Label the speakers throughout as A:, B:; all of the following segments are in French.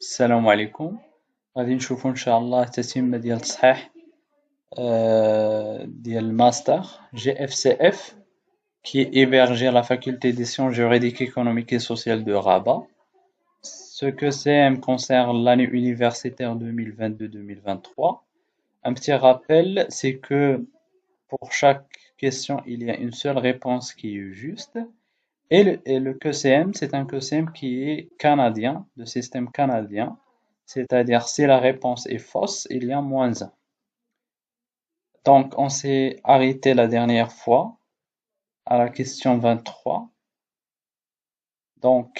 A: السلام عليكم. غادي نشوفو إن شاء الله التتمة ديال التصحيح ديال الماستر GFCF qui est hébergé à la faculté des sciences juridiques, économiques et sociales de Rabat. Ce que CM concerne l'année universitaire 2022-2023. Un petit rappel, c'est que pour chaque question, il y a une seule réponse qui est juste. Et le QCM, c'est un QCM qui est canadien, de système canadien. C'est-à-dire, si la réponse est fausse, il y a -1. Donc, on s'est arrêté la dernière fois à la question 23, donc,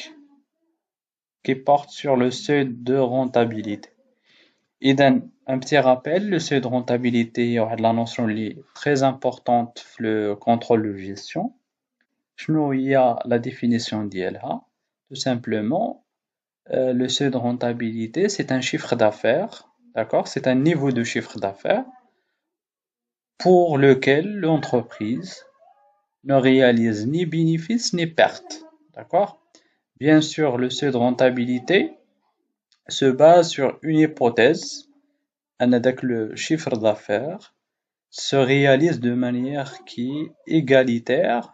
A: qui porte sur le seuil de rentabilité. إذن, un petit rappel, le seuil de rentabilité, il y aura de la notion très importante, le contrôle de gestion. شنو هي la définition ديالها? Tout simplement, le seuil de rentabilité, c'est un chiffre d'affaires, d'accord? C'est un niveau de chiffre d'affaires pour lequel l'entreprise ne réalise ni bénéfice ni perte, d'accord? Bien sûr, le seuil de rentabilité se base sur une hypothèse, le chiffre d'affaires se réalise de manière qui est égalitaire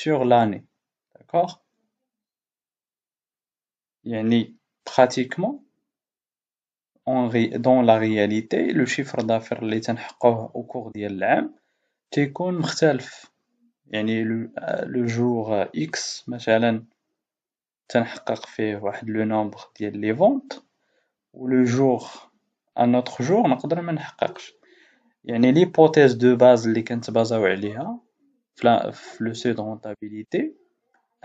A: sur l'année, d'accord? يعني pratiquement dans la réalité le chiffre d'affaires اللي تنحققوه au cours ديال العام تيكون مختلف. يعني لو جور X مثلا تنحقق فيه واحد لو نومبر ديال لي فونت و لو جور ان اوتر جور نقدر ما نحققش. يعني ليبوتيز دو باز اللي كنتبازاو عليها في لو سي دو رونتابيليتي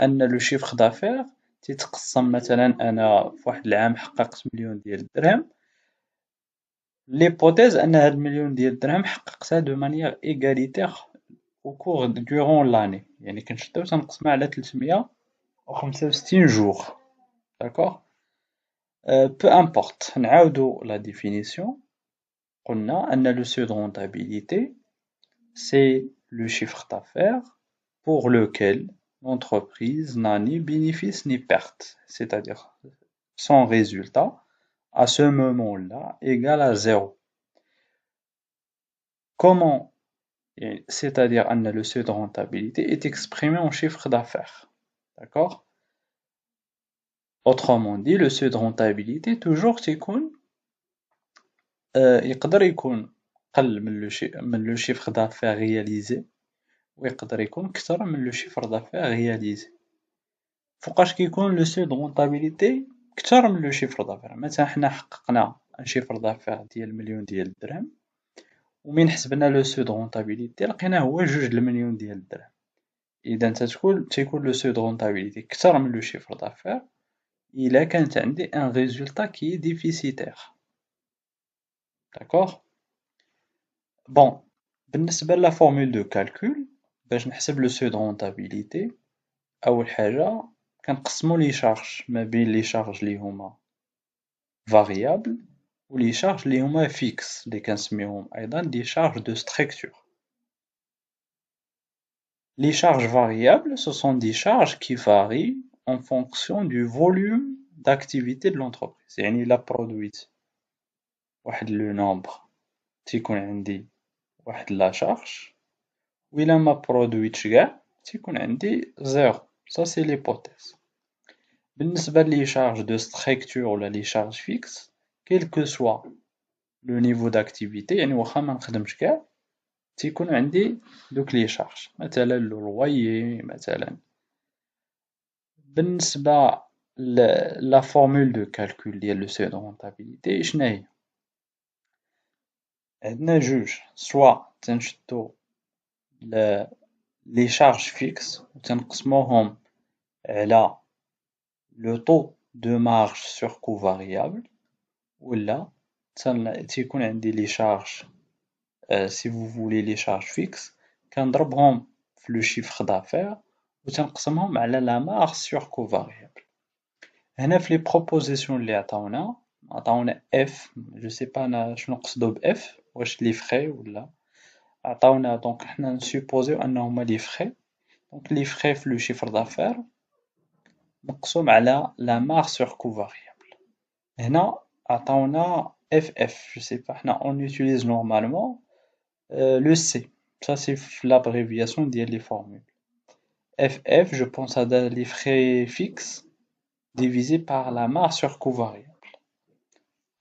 A: ان لو شيفر دافير تيتقسم. مثلا انا في واحد العام حققت مليون ديال الدرهم، ليبوتيز ان هاد المليون ديال الدرهم حققتها دو مانيير ايغاليتير au cours durant l'année. يعني كنشدو تنقسمها على 365 jours. D'accord? Peu importe. نعاودو la définition. قلنا أن le seuil de rentabilité, c'est le chiffre d'affaires pour lequel l'entreprise n'a ni bénéfice ni perte. C'est-à-dire son résultat à ce moment-là égal à 0. Comment? C'est-à-dire que le seuil de rentabilité est exprimé en chiffre d'affaires. D'accord? Autrement dit, le seuil de rentabilité toujours تيكون يقدر يكون قل من لو chiffre d'affaires réalisé ويقدر يكون كثر من لو chiffre d'affaires réalisé. فوقاش كيكون لو seuil de rentabilité كثر من لو chiffre d'affaires؟ مثلا حنا حققنا ان chiffre d'affaires ديال مليون ديال الدرهم ومن حسبنا لو seuil de rentabilité لقيناه هو 2 المليون ديال الدرهم. إذا تيكون لو seuil de rentabilité كثر من لو chiffre d'affaires إلا كانت عندي ان résultat qui est déficitaire. D'accord? Bon, بالنسبة لا formule de calcul باش نحسب لو seuil de rentabilité، أول حاجة كنقسمو لي شارج ما بين لي شارج لي هما variable و لي شارج لي هما fixe لي كنسميوهم أيضا دي charges de structure. Les charges variables, ce sont des charges qui varient en fonction du volume d'activité de l'entreprise. يعني إلا برودويت واحد لو نومبر تيكون عندي واحد لا شارج، وإلا ما برودويتش كاع تيكون عندي زيرو. سا سي ليبوتيز. بالنسبة لي شارج دو ستركتور ولا لي شارج فيكس، كيل كو سوا لو نيفو داكتيفيتي، يعني واخا ما نخدمش كاع تيكون عندي دوك لي شارج، مثلا لو لوايي مثلا. بالنسبة لا فورمول دو كالكول ديال لو سي دو رونتابيليتي شناهي؟ عندنا جوج، سوا تنشدو لي شارج فيكس و تنقسموهم على لو طو دو مارج سور كو فاريابل، ولا تيكون عندي لي شارج سي فو فولي لي شارج فيكس كنضربهم في لو شيفر دافير و تنقسمهم على لا مارج سور كو فاريابل. هنا في لي بروبوزيسيون اللي عطاونا اف، جو سي با انا شنو نقصدو باف، واش لي فخي ولا عطاونا. دونك حنا نسوبوزيو انهما لي فخي. دونك لي فخي في لو شيفر دافير مقسوم على لا مارج سور كو فاريابل. هنا عطاونا FF, je sais pas, on utilise normalement le C. Ça c'est l'abréviation des formules. FF, je pense à les frais fixes divisé par la masse sur coût variable.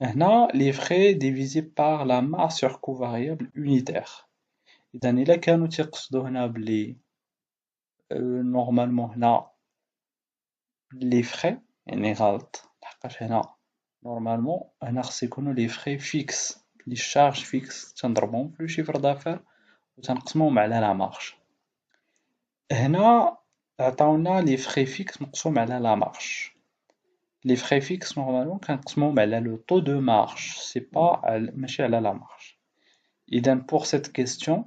A: هنا les frais divisés par la masse sur coût variable unitaire. إذا إلا كانوا تيقصدوا هنا بلي normalement هنا les frais يعني غلط لحقاش هنا normalement هنا خص يكونوا les frais fixes les charges fixes تنضربهم في le chiffre d'affaires وتنقسموهم على la marge. هنا عطاونا les frais fixes مقسوم على la marge. Les frais fixes normalement كنقسموهم على le taux de marge, c'est pas ماشي على la marge. إذا pour cette question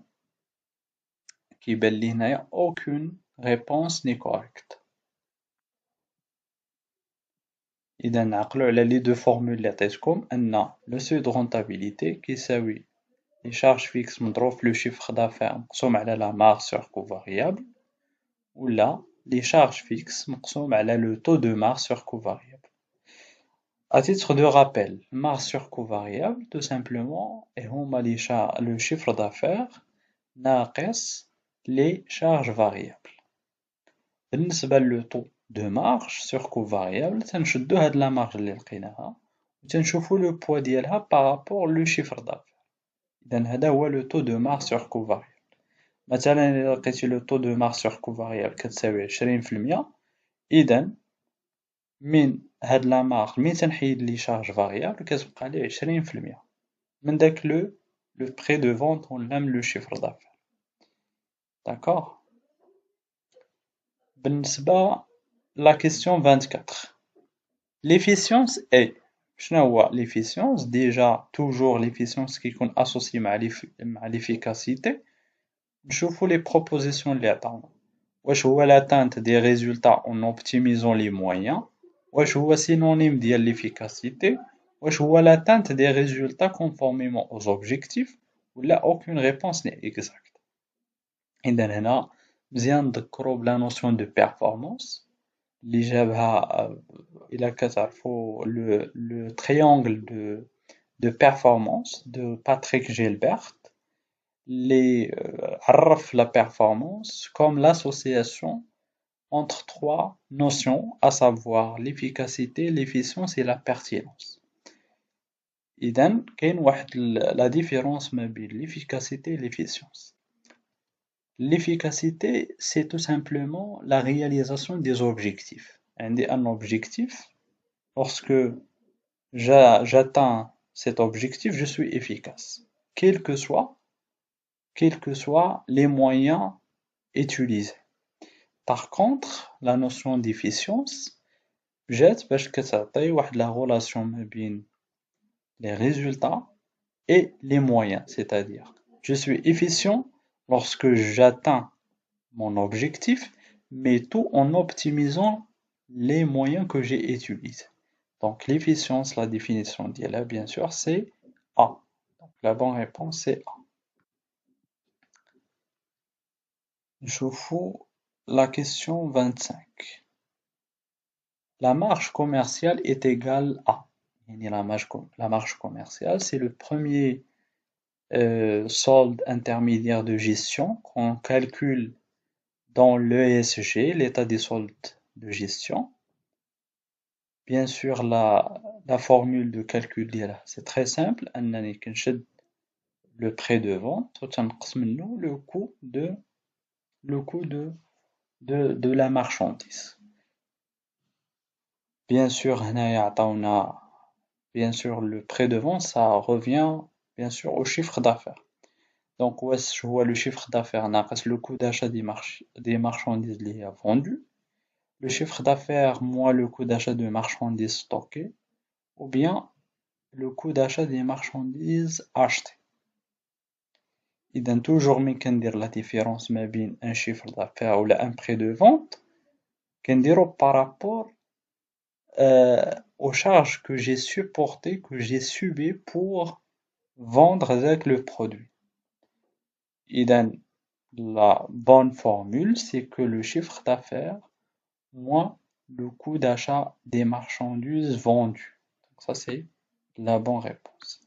A: كيبان لي هنايا aucune réponse n'est correcte. إذا نعقلوا على les deux formules اللي عطيتكم أن le seuil de rentabilité كيساوي les charges fixes مضروب في le chiffre d'affaires مقسوم على la marge sur coût variable ولا les charges fixes مقسوم على le taux de marge sur coût variable. À titre de rappel, marge sur coût variable, tout simplement, est le chiffre d'affaires ناقص les charges variables. بالنسبة le taux de marge sur coût variable, تنشدو هاد la marge اللي لقيناها وتنشوفو le poids ديالها par rapport le chiffre d'affaires. إذا هذا هو le taux de marge sur coût variable. مثلا إلا لقيتي le taux de marge sur coût variable كتساوي 20%، إذا من هاد لا مارج مين تنحيد لي شارج فاريابل كتبقى لي 20% من داك لو بري دو فونت ولا من لو شيفر دافير. داكوغ. بالنسبة لا كيسيون 24 ليفيسيونس اي شنو هو ليفيسيونس؟ ديجا توجور ليفيسيونس كيكون اسوسي مع ليفيكاسيتي. نشوفو لي بروبوزيسيون اللي عطاونا، واش هو لاتانت دي ريزولتا اون اوبتيميزون لي مويان، واش هو synonyme ديال l'efficacité، واش هو l'atteinte des résultats conformément aux objectifs ولا aucune réponse n'est exacte. إذا هنا مزيان نذكرو بلا notion de performance اللي جابها إلا كتعرفو le triangle de performance de Patrick Gilbert اللي عرف la performance comme l'association entre trois notions, à savoir l'efficacité, l'efficience et la pertinence. إذن كاين واحد la différence ما بين l'efficacité et l'efficience. L'efficacité, c'est tout simplement la réalisation des objectifs. Un objectif, lorsque j'atteins cet objectif, je suis efficace, quels que soient les moyens utilisés. Par contre, la notion d'efficience جات باش كتعطي واحد la relation ما بين les résultats et les moyens, c'est-à-dire je suis efficient lorsque j'atteins mon objectif, mais tout en optimisant les moyens que j'ai utilisés. Donc l'efficience, la définition d'elle, bien sûr, c'est A. Donc la bonne réponse c'est A. Je vous la question 25. La marge commerciale est égale à. La marge commerciale, c'est le premier solde intermédiaire de gestion qu'on calcule dans l'ESG, l'état des soldes de gestion. Bien sûr, la formule de calcul c'est très simple. أنني كنشد le prix de vente وتنقص منه le coût de la marchandise. Bien sûr, هنايا عطاونا bien sûr le prix de vente ça revient bien sûr au chiffre d'affaires. Donc واش هو le chiffre d'affaires ناقص le coût d'achat des marchandises اللي هي vendues, le chiffre d'affaires moins le coût d'achat de marchandises stockées, ou bien le coût d'achat des marchandises achetées. إذا toujours ملي كندير la différence ما بين un chiffre d'affaires ولا un prix de vente كنديرو par rapport aux charges que j'ai supportées, que j'ai subies pour vendre avec le produit. إذا la bonne formule c'est que le chiffre d'affaires moins le coût d'achat des marchandises vendues. Ça, c'est la bonne réponse.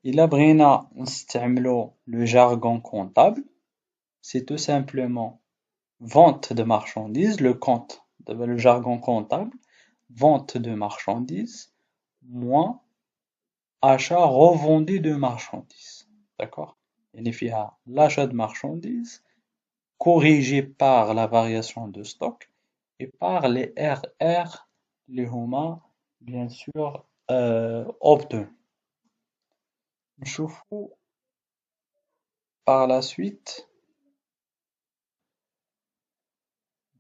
A: إلا بغينا نستعملو le jargon comptable, c'est tout simplement vente de marchandises, le jargon comptable, vente de marchandises, moins achat revendu de marchandises. D'accord? يعني فيها l'achat de marchandises corrigé par la variation de stock et par les RR اللي هما bien sûr obtenus. نشوفوا par la suite.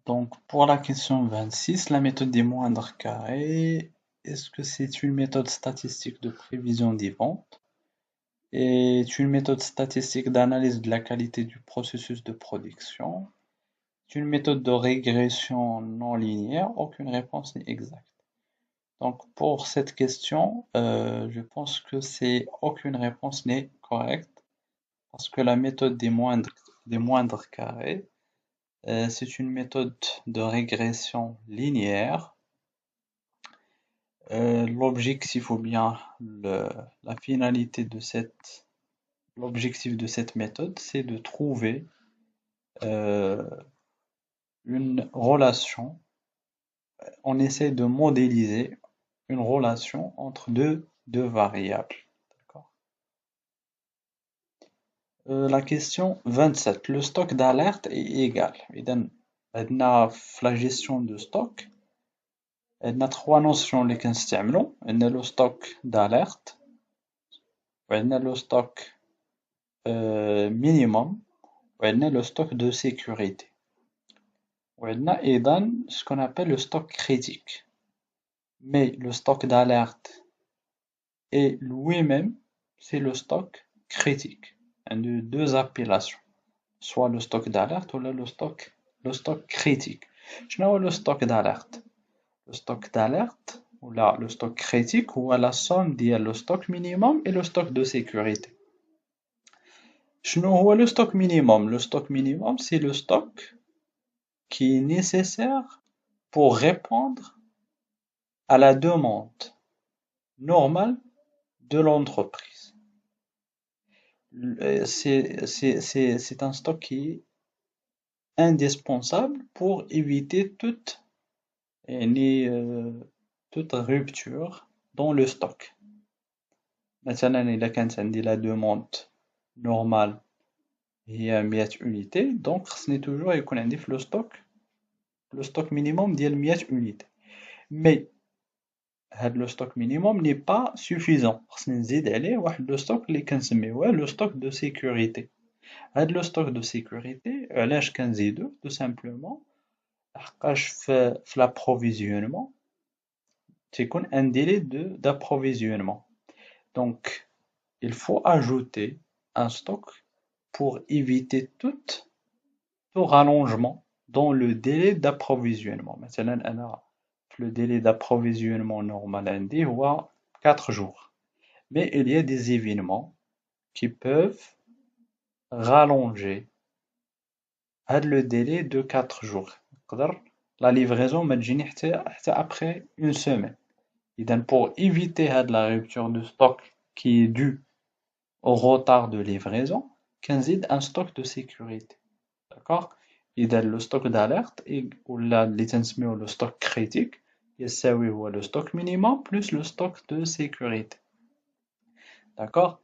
A: Donc pour la question 26, la méthode des moindres carrés, est-ce que c'est une méthode statistique de prévision des ventes? Est une méthode statistique d'analyse de la qualité du processus de production? C'est une méthode de régression non linéaire? Aucune réponse n'est exacte. Donc pour cette question, je pense que aucune réponse n'est correcte parce que la méthode des moindres carrés, c'est une méthode de régression linéaire. L'objectif ou bien la finalité l'objectif de cette méthode, c'est de trouver une relation. On essaie de modéliser une relation entre deux variables. D'accord. La question 27. Le stock d'alerte est égal. إذن عندنا في la gestion de stock عندنا trois notions اللي كنستعملو. عندنا le stock d'alerte وعندنا le stock minimum وعندنا le stock de sécurité وعندنا أيضا ce qu'on appelle le stock critique. Mais le stock d'alerte et lui-même c'est le stock critique. De deux appellations, soit le stock d'alerte ou le stock critique. شنو هو le stock d'alerte? Le stock d'alerte ou le stock critique ou la somme ديال le stock minimum et le stock de sécurité. شنو هو le stock minimum? Le stock minimum c'est le stock qui est nécessaire pour répondre à la demande normale de l'entreprise. C'est un stock qui est indispensable pour éviter toute rupture dans le stock. مثلا إذا كانت عندي la demande normale هي 100 unités, donc خصني toujours يكون عندي في le stock minimum ديال 100 unités. Mais le stock minimum n'est pas suffisant. خصني نزيد عليه واحد le stock اللي كنسميوه le stock de sécurité. Le stock de sécurité علاش كنزيدو tout simplement لحقاش في l'approvisionnement تيكون un délai d'approvisionnement. Donc il faut ajouter un stock pour éviter tout rallongement dans le délai d'approvisionnement. Maintenant, le délai d'approvisionnement normal عندي هو 4 jours. Mais il y a des événements qui peuvent rallonger le délai de 4 jours. La livraison ما تجيني حتى après une semaine. إذن pour éviter la rupture de stock qui est due au retard de livraison, كنزيد un stock de sécurité. D'accord? إذن le stock d'alerte ولا اللي تنسميوه le stock critique يساوي هو le stock minimum plus le stock de sécurité. D'accord?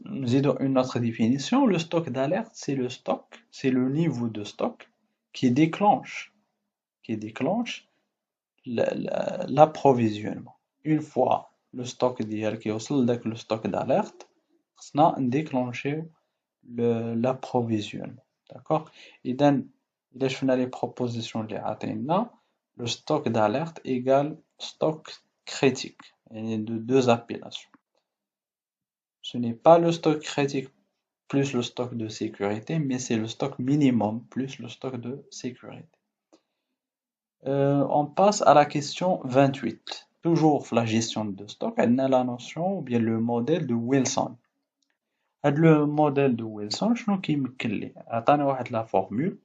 A: نزيدو une autre définition. Le stock d'alerte, c'est le niveau de stock qui déclenche l'approvisionnement. Une fois le stock ديالك يوصل لداك le stock d'alerte, خصنا نديكلونشيو l'approvisionnement. D'accord? إذا شفنا les propositions اللي عطينا, le stock d'alerte égale stock critique. Il y a deux appellations. Ce n'est pas le stock critique plus le stock de sécurité, mais c'est le stock minimum plus le stock de sécurité. On passe à la question 28. Toujours la gestion de stock, on a la notion ou bien le modèle de Wilson. Le modèle de Wilson, شنو كيمكن لي؟ عطانا واحد la formule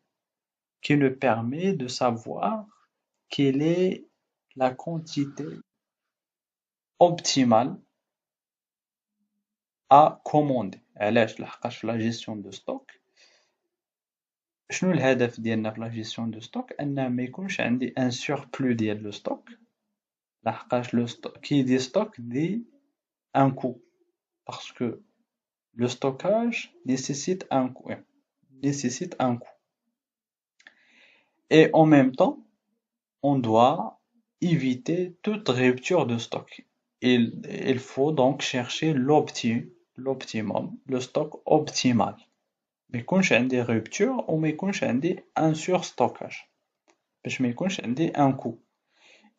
A: qui nous permet de savoir quelle est la quantité optimale à commander. علاش؟ لحقاش في la gestion de stock شنو الهدف ديالنا في la gestion de stock؟ أن ما يكونش عندي un surplus ديال le stock لحقاش le stock كي dit stock dit un coût parce que le stockage nécessite un coût. Et en même temps, on doit éviter toute rupture de stock. Il faut donc chercher l'optimum, le stock optimal. ما يكونش عندي rupture وما يكونش عندي un surstockage باش ما يكونش عندي un coût.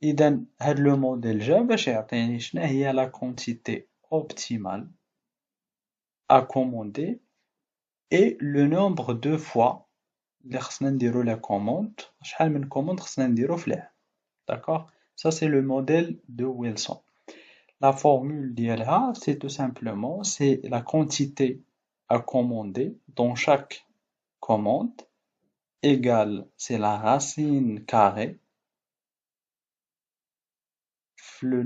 A: إذا هاد لو موديل جا باش يعطيني شنو هي la quantité optimale à commander et le nombre de fois اللي خصنا نديرو لا كوموند شحال من كوموند خصنا نديرو في العام. D'accord? Ça c'est le modèle de Wilson. La formule d'ILH, c'est tout simplement c'est la quantité à commander dans chaque commande égale c'est la racine carrée le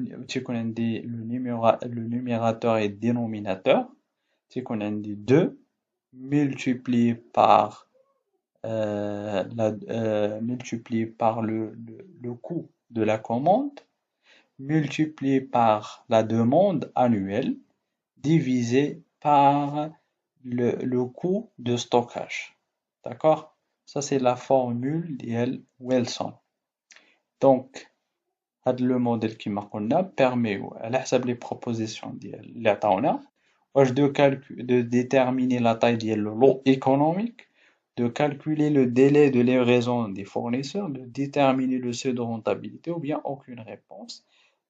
A: numérateur et dénominateur تيكون عندي 2 multiplié par multiplié par le coût de la commande multiplié par la demande annuelle divisé par le coût de stockage. D'accord? Ça, c'est la formule de Wilson. Donc, le modèle qui m'a permet, à حسب les propositions اللي عطاونا, de déterminer la taille du lot économique, de calculer le délai de livraison des fournisseurs, de déterminer le seuil de rentabilité ou bien aucune réponse.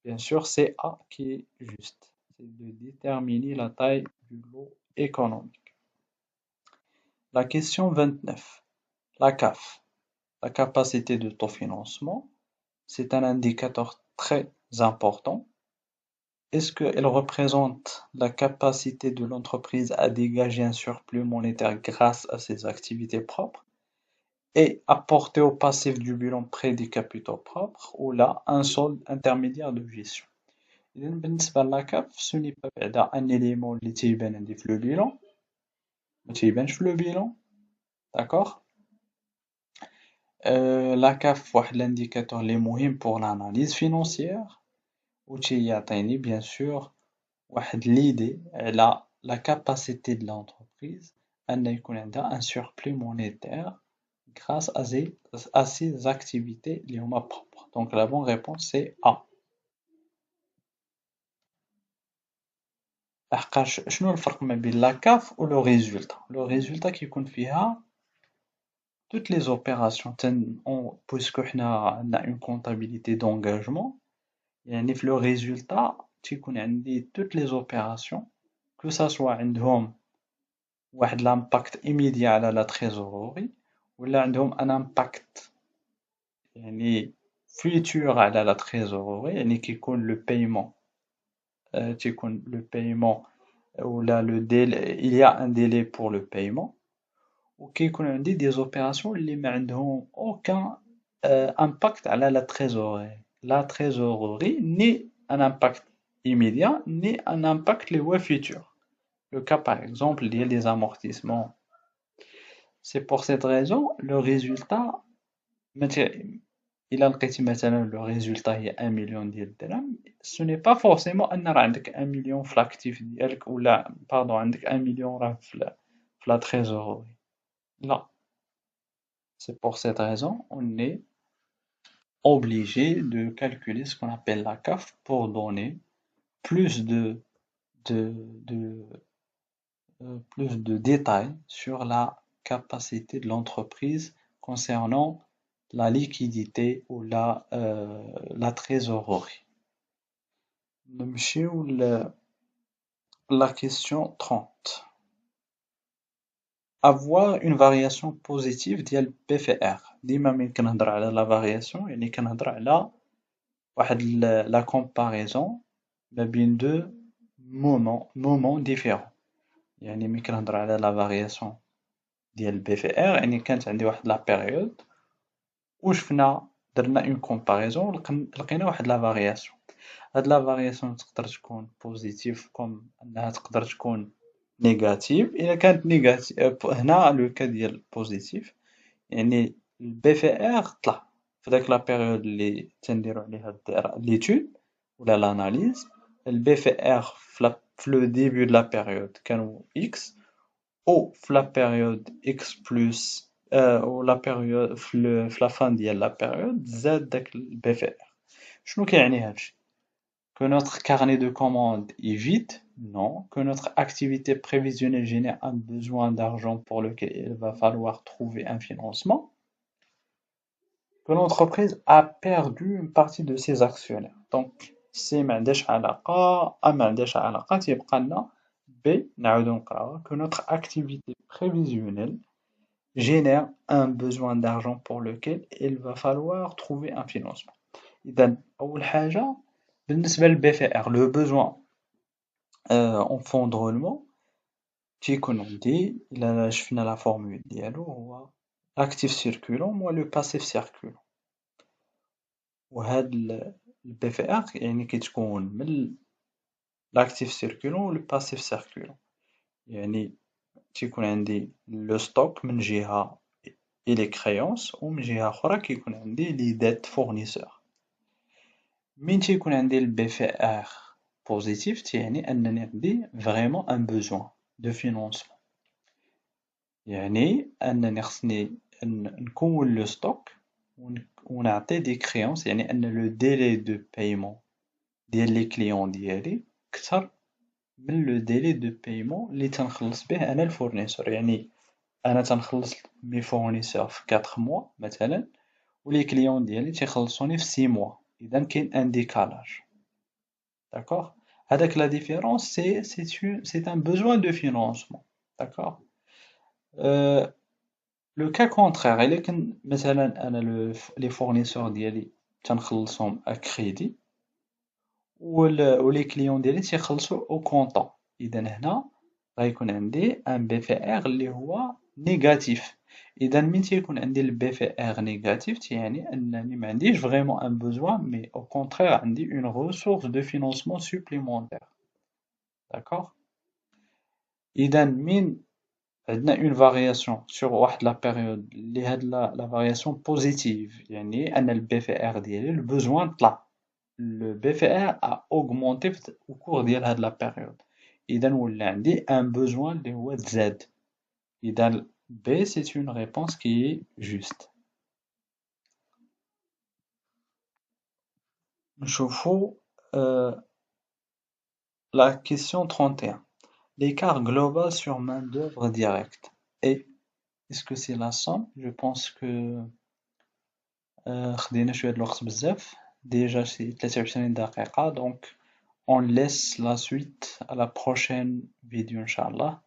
A: Bien sûr, c'est A qui est juste. C'est de déterminer la taille du lot économique. La question 29. La CAF, la capacité d'autofinancement, c'est un indicateur très important. Est-ce qu'elle représente la capacité de l'entreprise à dégager un surplus monétaire grâce à ses activités propres et apporter au passif du bilan près des capitaux propres ou là un solde intermédiaire de gestion. إذا بالنسبة لا CAF ce n'est pas بعدا un élément اللي تيبان عندي في le bilan ما تيبانش في le bilan d'accord la CAF واحد l'indicateur اللي مهم pour l'analyse financière و تيعطيني bien sûr واحد l'idée على la capacité de l'entreprise أن يكون عندها un surplus monétaire grâce à ses activités اللي هما propres. Donc la bonne réponse c'est A. لحقاش شنو الفرق ما بين la CAF و le résultat؟ Le résultat كيكون فيها toutes les opérations puisque حنا عندنا une comptabilité d'engagement يعني في le résultat تيكون عندي toutes les opérations que ça soit عندهم واحد l'impact immédiat على la trésorerie ولا عندهم un impact يعني futur على la trésorerie يعني كيكون le paiement تيكون le paiement ولا le délai il y a un délai pour le paiement وكيكون عندي des opérations اللي ما عندهم aucun impact على la trésorerie ni un impact immédiat ni un impact اللي هو futur. Le cas par exemple il y a des amortissements. C'est pour cette raison le résultat إلا لقيتي مثلا le résultat هي 1 مليون ديال الدرهم ce n'est pas forcément أن راه عندك 1 مليون في l'actif ديالك ولا pardon عندك 1 مليون راه في la trésorerie. Là, c'est pour cette raison on est obligé de calculer ce qu'on appelle la CAF pour donner plus plus de détails sur la capacité de l'entreprise concernant la liquidité ou la trésorerie. نمشيو la question 30. Avoir une variation positive ديال PFR. ديما ملي كنهضر على la variation يعني كنهضر على واحد la comparaison ما بين deux moments différents. يعني ملي كنهضر على la variation ديال PFR يعني كانت عندي واحد la période وشفنا درنا اون كومباريزون لقينا واحد لا فارياسيون. هاد لا فارياسيون تقدر تكون بوزيتيف كوم انها تقدر تكون نيجاتيف. الا كانت نيجاتيف هنا لو كا ديال بوزيتيف يعني البي في ار طلع في داك لا بيريود اللي تنديرو عليها ليتود ولا لاناليز. البي في ار في لو ديبي دو لا بيريود كانوا اكس، او في لا بيريود اكس بلس او لا بيريود في لا فان ديال لا بيريود زاد داك البي في ار. شنو كيعني هادشي؟ Que notre carnet de commandes est vide? Non. Que notre activité prévisionnelle génère un besoin d'argent pour lequel il va falloir trouver un financement? Que l'entreprise a perdu une partie de ses actionnaires. Donc, سي ما عندهاش علاقة أ ما عندهاش علاقة تيبقى لنا ب نعاودو نقراوها. Que notre activité prévisionnelle génère un besoin d'argent pour lequel il va falloir trouver un financement. إذا أول حاجة بالنسبة للبي في ار لو بوزوان اون فون دو رولمون تيكون عندي إلا شفنا لا فورمول ديالو هو actif circulant moins le passif circulant. وهاد البي في ار يعني كتكون من لاكتيف سيركولون و الباسيف سيركولون. يعني تيكون عندي لو ستوك من جهة اي لي كريونس ومن جهة أخرى كيكون عندي لي ديت فورنيسور. من تيكون عندي البي في ار بوزيتيف تيعني أنني عندي فريمون ان بوزوان دو فينونسمون، يعني أنني خصني نكون لو ستوك ونعطي دي كريونس، يعني أن لو ديلي دو بايمون ديال لي كليون ديالي كتر من لو ديلي دو بايمون اللي تنخلص به انا الفورنيسور. يعني انا تنخلص مي فورنيسور في 4 موا مثلا ولي كليون ديالي تيخلصوني في 6 موا، اذا كاين ان ديكالاج. داكوغ، هذاك لا ديفيرونس سي ان بوزوان دو فينانسمون. داكوغ. لو كا كونترير الا كان مثلا انا لي فورنيسور ديالي تنخلصهم ا كريدي ولي كليون ديالي تيخلصوا او كونطون، اذا هنا غيكون عندي ان بي في ار اللي هو نيجاتيف. اذا من تيكون عندي البي في ار نيجاتيف تيعني انني ما عنديش فريمون ان بوزوان مي او كونترير عندي اون ريسورس دو فينانسمون سوبليمونتير. داكوغ. اذا من عندنا اون فارياسيون سور واحد لا بيريود اللي هاد لا فارياسيون بوزيتيف، يعني ان البي في ار ديالي البوزوان طلع، le BFR a augmenté au cours ديال هاد لا بيريود. إذا ولا عندي ان بوزوان اللي هو تزاد. إذا B c'est une réponse qui est juste. نشوفو la question 31. L'écart global sur main-d'œuvre directe. Et est-ce que c'est la somme? Je pense que خدينا شوية د الوقت بزاف. Déjà c'est 23 دقيقة, donc on laisse la suite à la prochaine vidéo, Inch'Allah.